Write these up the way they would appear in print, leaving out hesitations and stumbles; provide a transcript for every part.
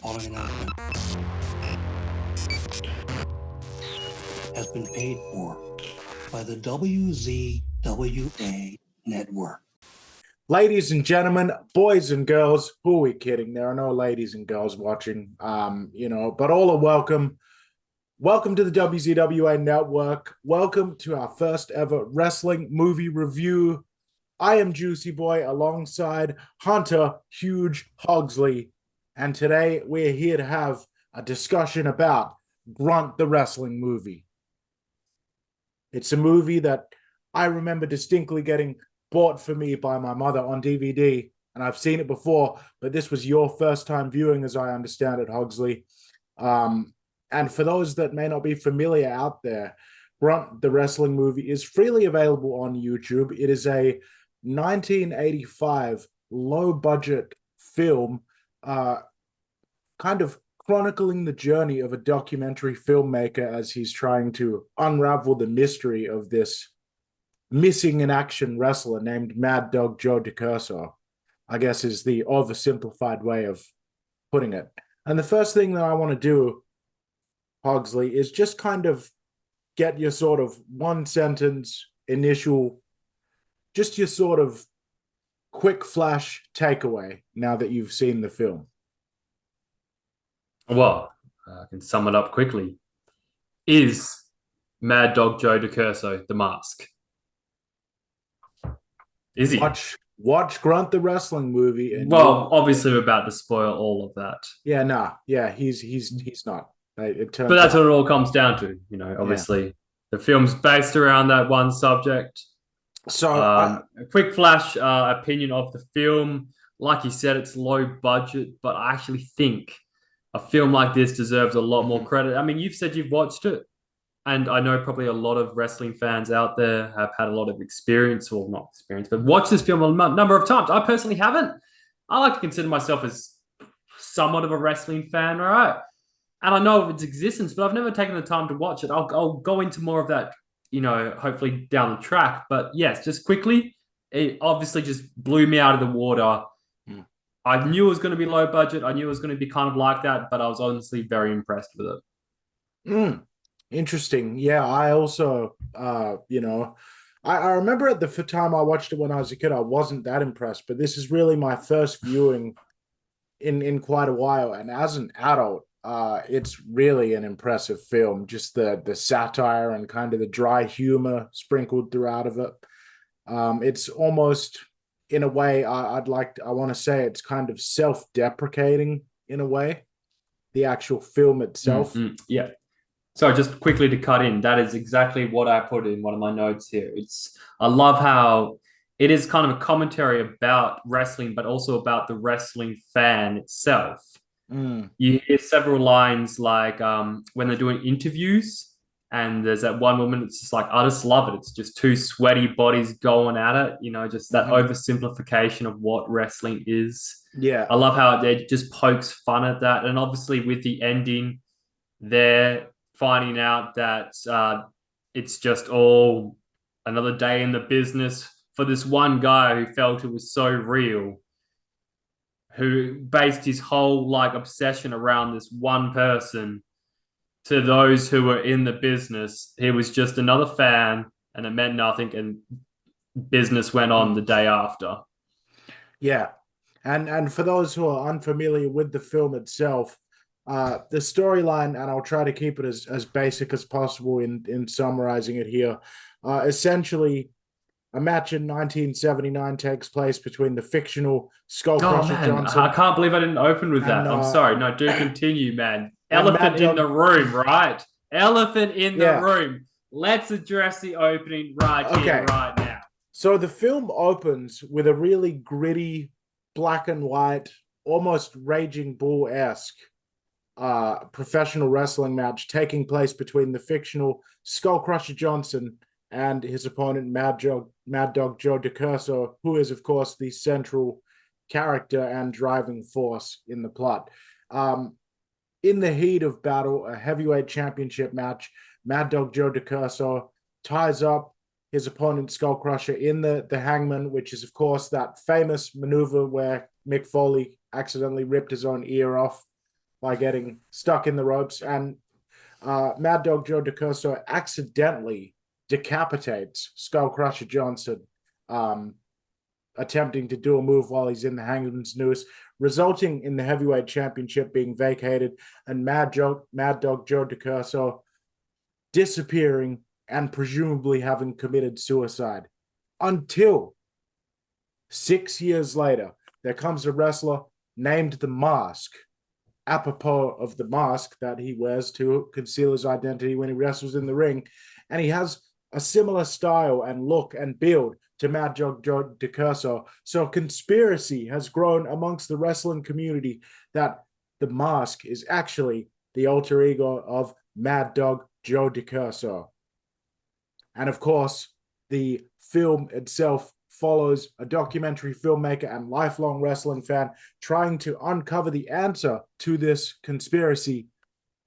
following announcement has been paid for by the WZWA Network. Ladies and gentlemen, boys and girls, who are we kidding? There are no ladies and girls watching, but all are welcome. Welcome to the WZWA Network. Welcome to our first ever wrestling movie review. I am Jooseyboy alongside Hunter Huge Hogsley. And today we're here to have a discussion about Grunt, the wrestling movie. It's a movie that I remember distinctly getting bought for me by my mother on DVD, and I've seen it before, but this was your first time viewing, as I understand it, Hogsley. And for those that may not be familiar out there, Grunt, the wrestling movie, is freely available on YouTube. It is a 1985 low-budget film, kind of chronicling the journey of a documentary filmmaker as he's trying to unravel the mystery of this missing in action wrestler named Mad Dog Joe DeCurso, I guess is the oversimplified way of putting it. And the first thing that I want to do, Hogsley, is just kind of get your sort of one sentence initial, just your sort of quick flash takeaway now that you've seen the film. Well, I can sum it up quickly. Is Mad Dog Joe DeCurso the mask? Is he? Watch Grunt the wrestling movie. And obviously we're about to spoil all of that. He's not. But that's what it all comes down to. Obviously the film's based around that one subject. So a quick flash opinion of the film. Like you said, it's low budget, but I actually think a film like this deserves a lot more credit. I mean, you've said you've watched it, and I know probably a lot of wrestling fans out there have had a lot of experience, or not experience, but watched this film a number of times. I personally haven't. I like to consider myself as somewhat of a wrestling fan, all right? And I know of its existence, but I've never taken the time to watch it. I'll go into more of that, hopefully down the track. But yes, just quickly, it obviously just blew me out of the water. I knew it was going to be low budget. I knew it was going to be kind of like that, but I was honestly very impressed with it. Interesting. Yeah, I also, I remember at the time I watched it when I was a kid, I wasn't that impressed, but this is really my first viewing in quite a while. And as an adult, it's really an impressive film. Just the satire and kind of the dry humor sprinkled throughout of it. It's almost, in a way, I want to say it's kind of self-deprecating in a way, the actual film itself. Yeah. So just quickly to cut in, that is exactly what I put in one of my notes here. I love how it is kind of a commentary about wrestling, but also about the wrestling fan itself. You hear several lines like when they're doing interviews, and there's that one woman, it's just like, I just love it. It's just two sweaty bodies going at it, just that oversimplification of what wrestling is. Yeah. I love how it just pokes fun at that. And obviously with the ending, they're finding out that it's just all another day in the business for this one guy who felt it was so real, who based his whole obsession around this one person. To those who were in the business, he was just another fan, and it meant nothing, and business went on the day after. Yeah. And for those who are unfamiliar with the film itself, the storyline, and I'll try to keep it as basic as possible in summarizing it here, essentially a match in 1979 takes place between the fictional Skull Crusher Johnson. I can't believe I didn't open with that. I'm sorry. No, do continue, man. Elephant in the room, right? Elephant in the room. Let's address the opening here, right now. So the film opens with a really gritty, black and white, almost Raging Bull-esque professional wrestling match taking place between the fictional Skull Crusher Johnson and his opponent, Mad Dog Joe DeCurso, who is, of course, the central character and driving force in the plot. In the heat of battle, a heavyweight championship match, Mad Dog Joe DeCurso ties up his opponent, Skull Crusher, in the hangman, which is, of course, that famous maneuver where Mick Foley accidentally ripped his own ear off. by getting stuck in the ropes, and Mad Dog Joe DeCurso accidentally decapitates Skull Crusher Johnson, attempting to do a move while he's in the hangman's noose, resulting in the heavyweight championship being vacated and Mad Dog Joe DeCurso disappearing and presumably having committed suicide. Until 6 years later, there comes a wrestler named The Mask, apropos of the mask that he wears to conceal his identity when he wrestles in the ring. And he has a similar style and look and build to Mad Dog Joe DeCurso. So conspiracy has grown amongst the wrestling community that the Mask is actually the alter ego of Mad Dog Joe DeCurso. And of course, the film itself follows a documentary filmmaker and lifelong wrestling fan trying to uncover the answer to this conspiracy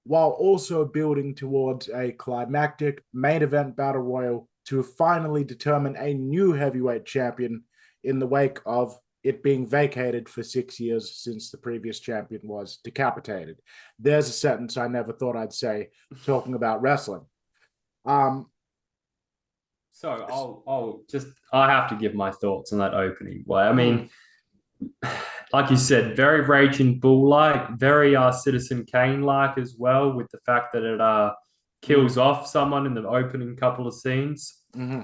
while also building towards a climactic main event battle royal to finally determine a new heavyweight champion in the wake of it being vacated for 6 years since the previous champion was decapitated. There's a sentence I never thought I'd say talking about wrestling. So I have to give my thoughts on that opening. Well, I mean, like you said, very Raging Bull-like, very Citizen Kane-like as well, with the fact that it kills off someone in the opening couple of scenes. Mm-hmm.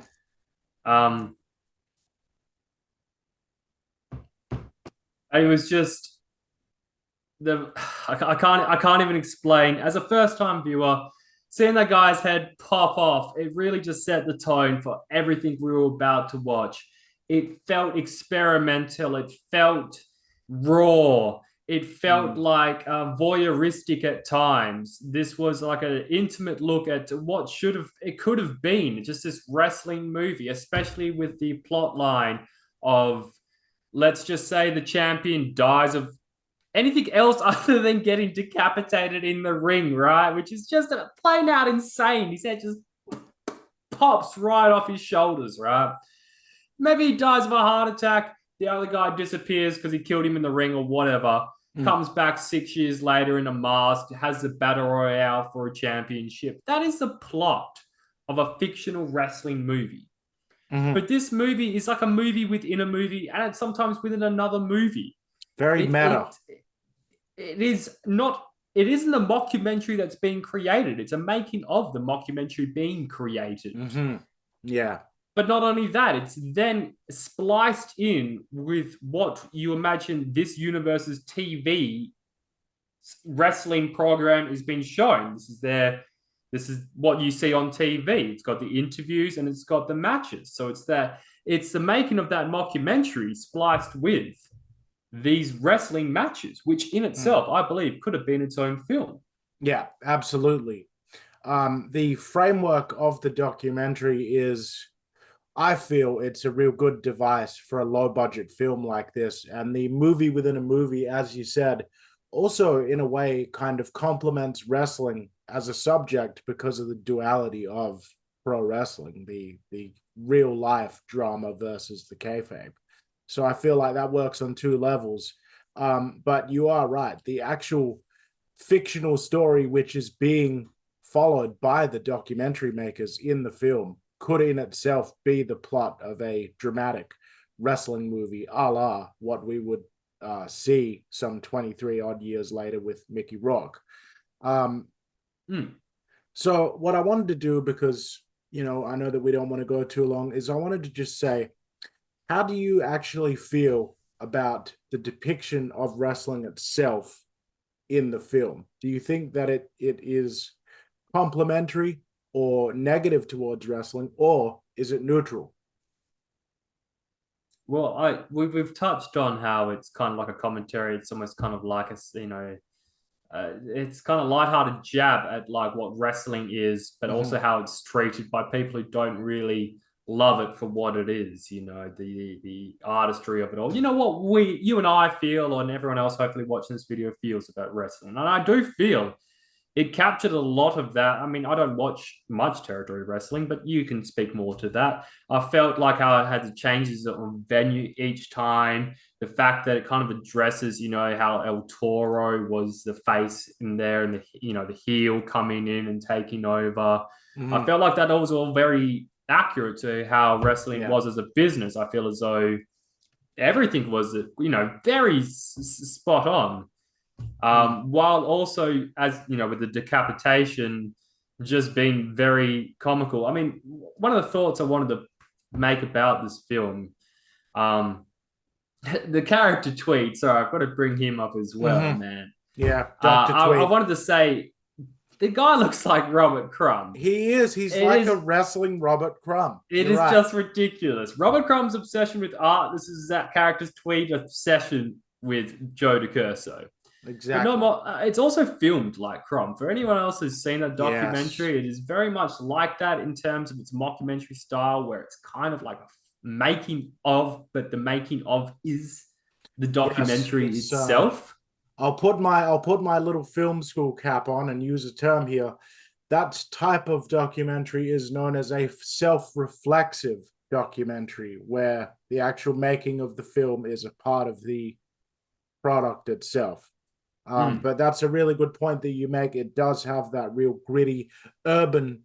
It was just I can't even explain. As a first-time viewer, seeing that guy's head pop off, it really just set the tone for everything we were about to watch. It felt experimental. It felt raw. It felt like voyeuristic at times. This was like an intimate look at what it could have been. Just this wrestling movie, especially with the plot line of, let's just say the champion dies of anything else other than getting decapitated in the ring, right? Which is just plain out insane. His head just pops right off his shoulders, right? Maybe he dies of a heart attack. The other guy disappears because he killed him in the ring or whatever. Comes back 6 years later in a mask, has the battle royale for a championship. That is the plot of a fictional wrestling movie. Mm-hmm. But this movie is like a movie within a movie, and it's sometimes within another movie. Very meta. It isn't a mockumentary that's being created. It's a making of the mockumentary being created. Mm-hmm. Yeah. But not only that, it's then spliced in with what you imagine this universe's TV wrestling program is being shown. This is what you see on TV. It's got the interviews and it's got the matches. So it's the making of that mockumentary spliced with these wrestling matches, which in itself, I believe, could have been its own film. Yeah, absolutely. The framework of the documentary is, I feel it's a real good device for a low-budget film like this. And the movie within a movie, as you said, also in a way kind of complements wrestling as a subject because of the duality of pro wrestling, the real-life drama versus the kayfabe. So I feel like that works on two levels. But you are right. The actual fictional story, which is being followed by the documentary makers in the film, could in itself be the plot of a dramatic wrestling movie, a la what we would see some 23 odd years later with Mickey Rourke. So what I wanted to do, because, I know that we don't want to go too long, is I wanted to just say, how do you actually feel about the depiction of wrestling itself in the film? Do you think that it is complimentary or negative towards wrestling, or is it neutral? Well, we've touched on how it's kind of like a commentary. It's almost kind of like it's kind of lighthearted jab at like what wrestling is, but also how it's treated by people who don't really love it for what it is. The artistry of it all. You know what you and I feel, and everyone else hopefully watching this video feels about wrestling, and I do feel it captured a lot of that. I mean, I don't watch much territory wrestling, but you can speak more to that. I felt like how it had the changes on venue each time. The fact that it kind of addresses, how El Toro was the face in there and the heel coming in and taking over. I felt like that was all very accurate to how wrestling was as a business. I feel as though everything was, very spot on. While also, as with the decapitation just being very comical. I mean, one of the thoughts I wanted to make about this film, the character Tweed. Sorry, I've got to bring him up as well, man. Yeah, Dr. Tweed. I wanted to say the guy looks like Robert Crumb. He is. He's a wrestling Robert Crumb. It is just ridiculous. Robert Crumb's obsession with art. This is that character's Tweed's obsession with Joe DeCurso. Exactly. But it's also filmed like Crumb. For anyone else who's seen that documentary, it is very much like that in terms of its mockumentary style, where it's kind of like a making of, but the making of is the documentary itself. I'll put my little film school cap on and use a term here. That type of documentary is known as a self-reflexive documentary, where the actual making of the film is a part of the product itself. But that's a really good point that you make. It does have that real gritty urban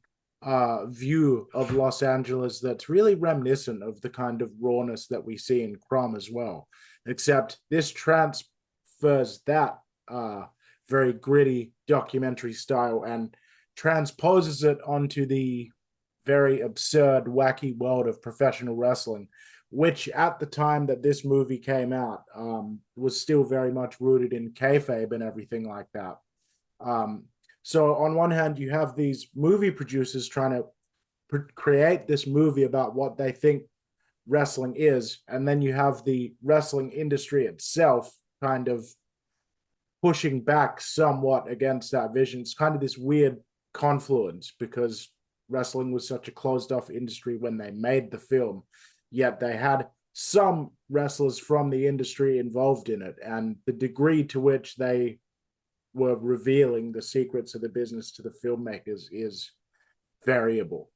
view of Los Angeles that's really reminiscent of the kind of rawness that we see in Crumb as well, except this transfers that very gritty documentary style and transposes it onto the very absurd, wacky world of professional wrestling, which at the time that this movie came out was still very much rooted in kayfabe and everything like that. So on one hand, you have these movie producers trying to create this movie about what they think wrestling is, and then you have the wrestling industry itself kind of pushing back somewhat against that vision. It's kind of this weird confluence because wrestling was such a closed-off industry when they made the film, yet they had some wrestlers from the industry involved in it, and the degree to which they were revealing the secrets of the business to the filmmakers is variable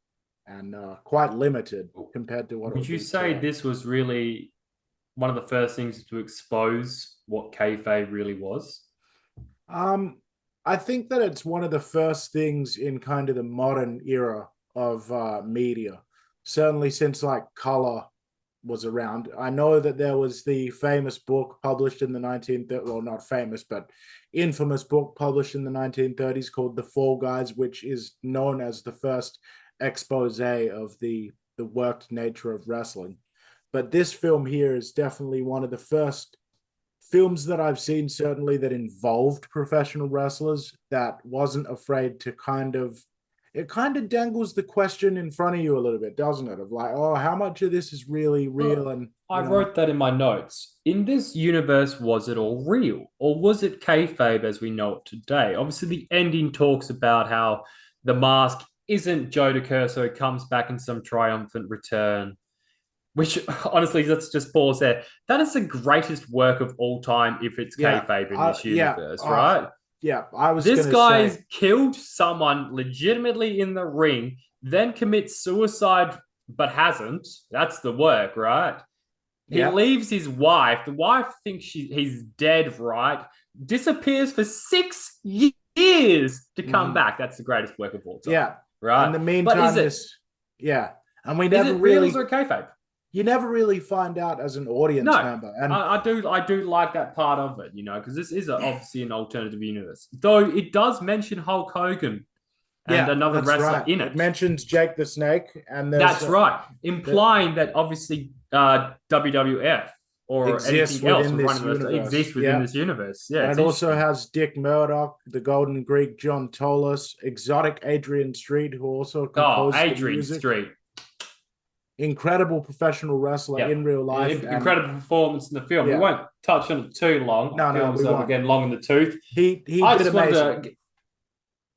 and quite limited compared to what would you say this was really one of the first things to expose what kayfabe really was? I think that it's one of the first things in kind of the modern era of media, certainly since like color was around. I know that there was the famous book published in the 1930s, well, not famous, but infamous book published in the 1930s called The Fall Guys, which is known as the first expose of the worked nature of wrestling. But this film here is definitely one of the first films that I've seen, certainly, that involved professional wrestlers, that wasn't afraid to it kind of dangles the question in front of you a little bit, doesn't it? Of like, oh, how much of this is really real? And I wrote that in my notes. In this universe, was it all real? Or was it kayfabe as we know it today? Obviously, the ending talks about how the mask isn't Joe DeCurso, comes back in some triumphant return. Which, honestly, let's just pause there. That is the greatest work of all time if it's kayfabe in this universe, right? Yeah, I was. This guy's killed someone legitimately in the ring, then commits suicide, but hasn't. That's the work, right? He leaves his wife. The wife thinks he's dead, right? Disappears for 6 years to come back. That's the greatest work of all time. Yeah, right. In the meantime, and we never really. Is it real or kayfabe? You never really find out as an audience member. And I do like that part of it, because this is obviously an alternative universe. Though it does mention Hulk Hogan and another wrestler in it. It mentions Jake the Snake. And that's right. Implying that obviously WWF or anything else exists within this universe. Yeah, and it also has Dick Murdoch, the Golden Greek, John Tolos, exotic Adrian Street, who also composed Adrian music. Street. Incredible professional wrestler in real life. Incredible performance in the film. We won't touch on it too long. No, we won't. Again, long in the tooth. He did amazing.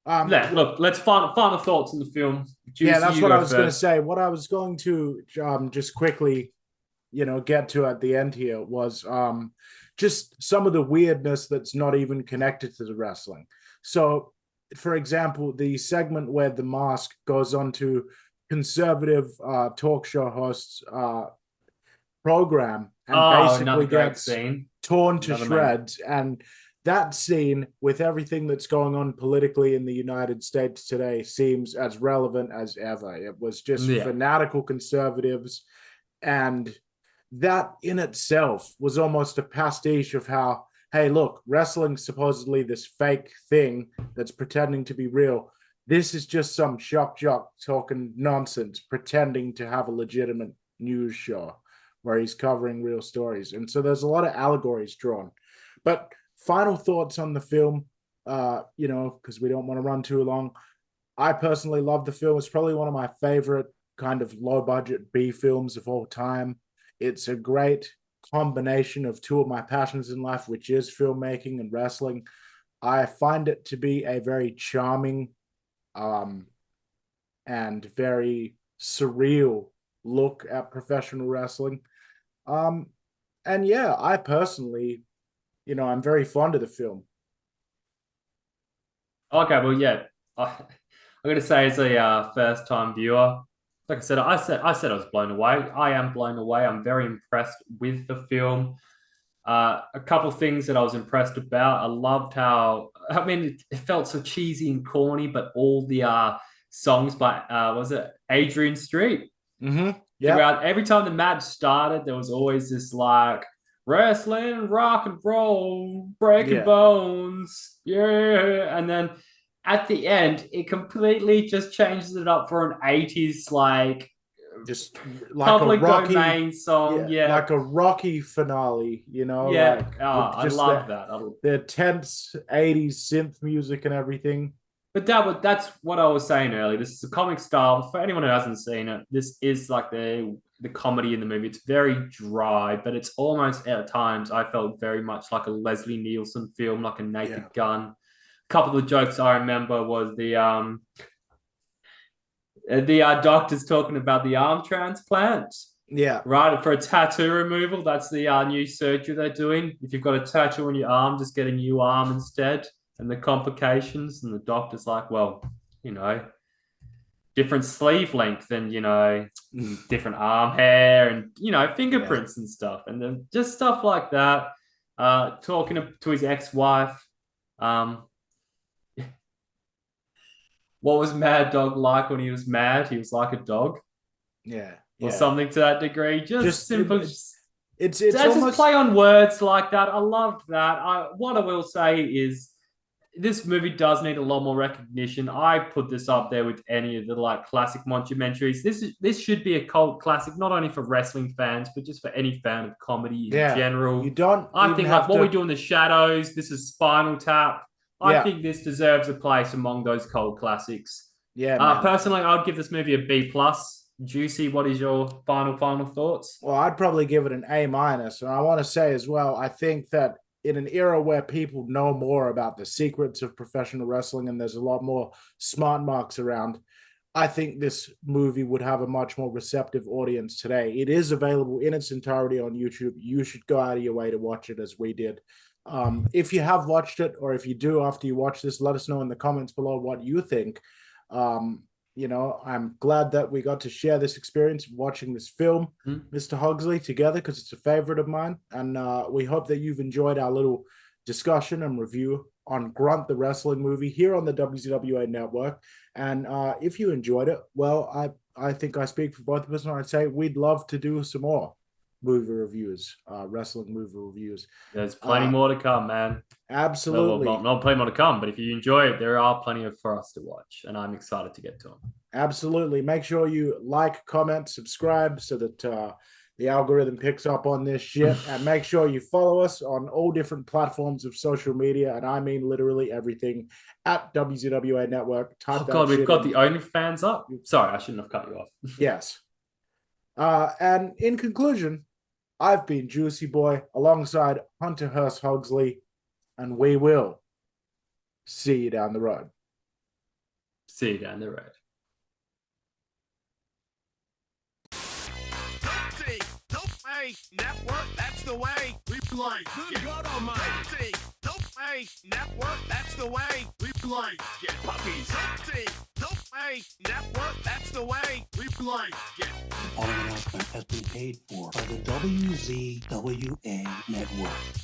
Look, let's final thoughts on the film. Juicy, that's what I was going to say. What I was going to just quickly, get to at the end here was just some of the weirdness that's not even connected to the wrestling. So for example, the segment where the mask goes on to conservative talk show hosts program and basically gets torn to shreds. And that scene, with everything that's going on politically in the United States today, seems as relevant as ever. It was just fanatical conservatives, and that in itself was almost a pastiche of how, hey, look, wrestling's supposedly this fake thing that's pretending to be real. This is just some shock jock talking nonsense, pretending to have a legitimate news show where he's covering real stories. And so there's a lot of allegories drawn. But final thoughts on the film, because we don't want to run too long. I personally love the film. It's probably one of my favorite kind of low-budget B films of all time. It's a great combination of two of my passions in life, which is filmmaking and wrestling. I find it to be a very charming and very surreal look at professional wrestling. And yeah, I personally, I'm very fond of the film. Okay, well, yeah, I'm gonna say as a first-time viewer, like I said I was blown away. I am blown away. I'm very impressed with the film. A couple things that I was impressed about. I loved how, it felt so cheesy and corny, but all the songs by was it Adrian Street? Mm-hmm. Yeah. Every time the match started, there was always this like wrestling, rock and roll, breaking bones, and then at the end, it completely just changes it up for an 80s like just like public a Rocky domain song, like a Rocky finale, I love that. The tense 80s synth music and everything. But that's what I was saying earlier. This is a comic style. For anyone who hasn't seen it, this is like the comedy in the movie. It's very dry, but it's almost at times I felt very much like a Leslie Nielsen film, like a Naked Gun. A couple of the jokes I remember was the doctors talking about the arm transplant. Yeah. Right, for a tattoo removal. That's the new surgery they're doing. If you've got a tattoo on your arm, just get a new arm instead. And the complications, and the doctor's like, well, different sleeve length and, different arm hair and, fingerprints and stuff. And then just stuff like that. Talking to his ex-wife. What was Mad Dog like when he was mad? He was like a dog. Yeah. Or something to that degree. Just simple. It's almost just play on words like that. I loved that. What I will say is, this movie does need a lot more recognition. I put this up there with any of the classic mockumentaries. This should be a cult classic, not only for wrestling fans, but just for any fan of comedy in general. I think What We Do in the Shadows, this is Spinal Tap. I think this deserves a place among those cult classics. Yeah. Personally, I'd give this movie a B+. Juicy, what is your final thoughts? Well, I'd probably give it an A-. And I want to say as well, I think that in an era where people know more about the secrets of professional wrestling and there's a lot more smart marks around, I think this movie would have a much more receptive audience today. It is available in its entirety on YouTube. You should go out of your way to watch it as we did. If you have watched it, or if you do after you watch this, let us know in the comments below what you think. I'm glad that we got to share this experience of watching this film, Mr. Hogsley, together, because it's a favorite of mine. And we hope that you've enjoyed our little discussion and review on Grunt, the wrestling movie, here on the WZWA Network. And if you enjoyed it, well, I think I speak for both of us when I say we'd love to do some more movie reviews, wrestling movie reviews. There's plenty more to come, man. Absolutely. Well, not plenty more to come, but if you enjoy it, there are plenty for us to watch, and I'm excited to get to them. Absolutely. Make sure you like, comment, subscribe so that the algorithm picks up on this shit. And make sure you follow us on all different platforms of social media, and I mean literally everything, at WZWA Network. We've got the OnlyFans up. Sorry, I shouldn't have cut you off. Yes. And in conclusion, I've been Juicy Boy alongside Hunter Hearst Hogsley, and we will see you down the road. See you down the road. Network, that's the way we play. Good God Almighty. WZWA Network, that's the way we play. paid for by the WZWA Network.